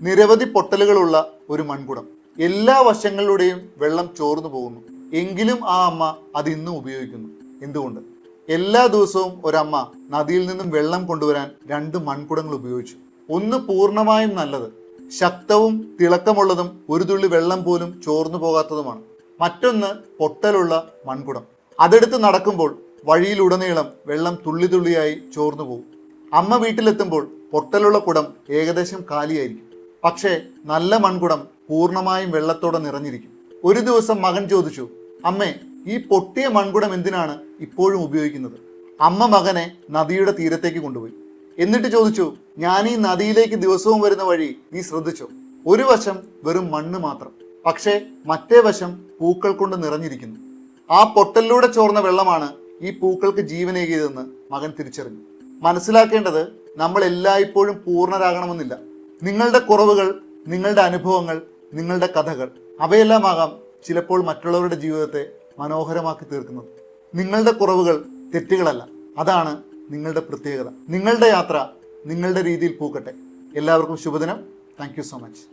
നിരവധി പൊട്ടലുകളുള്ള ഒരു മൺകുടം. എല്ലാ വശങ്ങളിലൂടെയും വെള്ളം ചോർന്നു പോകുന്നു. എങ്കിലും ആ അമ്മ അത് ഇന്നും ഉപയോഗിക്കുന്നു. എന്തുകൊണ്ട്? എല്ലാ ദിവസവും ഒരമ്മ നദിയിൽ നിന്നും വെള്ളം കൊണ്ടുവരാൻ 2 മൺകുടങ്ങൾ ഉപയോഗിച്ചു. ഒന്ന് പൂർണ്ണമായും നല്ലത്, ശക്തവും തിളക്കമുള്ളതും ഒരു തുള്ളി വെള്ളം പോലും ചോർന്നു പോകാത്തതുമാണ്. മറ്റൊന്ന് പൊട്ടലുള്ള മൺകുടം. അതെടുത്ത് നടക്കുമ്പോൾ വഴിയിലുടനീളം വെള്ളം തുള്ളി തുള്ളിയായി ചോർന്നു പോകും. അമ്മ വീട്ടിലെത്തുമ്പോൾ പൊട്ടലുള്ള കുടം ഏകദേശം കാലിയായിരിക്കും. പക്ഷേ നല്ല മൺകുടം പൂർണ്ണമായും വെള്ളത്തോടെ നിറഞ്ഞിരിക്കും. ഒരു ദിവസം മകൻ ചോദിച്ചു, അമ്മേ, ഈ പൊട്ടിയ മൺകുടം എന്തിനാണ് ഇപ്പോഴും ഉപയോഗിക്കുന്നത്? അമ്മ മകനെ നദിയുടെ തീരത്തേക്ക് കൊണ്ടുപോയി. എന്നിട്ട് ചോദിച്ചു, ഞാൻ ഈ നദിയിലേക്ക് ദിവസവും വരുന്ന വഴി നീ ശ്രദ്ധിച്ചോ? ഒരു വശം വെറും മണ്ണ് മാത്രം, പക്ഷേ മറ്റേ വശം പൂക്കൾ കൊണ്ട് നിറഞ്ഞിരിക്കുന്നു. ആ പൊട്ടലിലൂടെ ചോർന്ന വെള്ളമാണ് ഈ പൂക്കൾക്ക് ജീവനേകിയതെന്ന് മകൻ തിരിച്ചറിഞ്ഞു. മനസ്സിലാക്കേണ്ടത്, നമ്മൾ എല്ലായ്പ്പോഴും പൂർണ്ണരാകണമെന്നില്ല. നിങ്ങളുടെ കുറവുകൾ, നിങ്ങളുടെ അനുഭവങ്ങൾ, നിങ്ങളുടെ കഥകൾ, അവയെല്ലാമാകാം ചിലപ്പോൾ മറ്റുള്ളവരുടെ ജീവിതത്തെ മനോഹരമാക്കി തീർക്കുന്നത്. നിങ്ങളുടെ കുറവുകൾ തെറ്റുകളല്ല, അതാണ് നിങ്ങളുടെ പ്രത്യേകത. നിങ്ങളുടെ യാത്ര നിങ്ങളുടെ രീതിയിൽ പൂക്കട്ടെ. എല്ലാവർക്കും ശുഭദിനം. Thank you so much.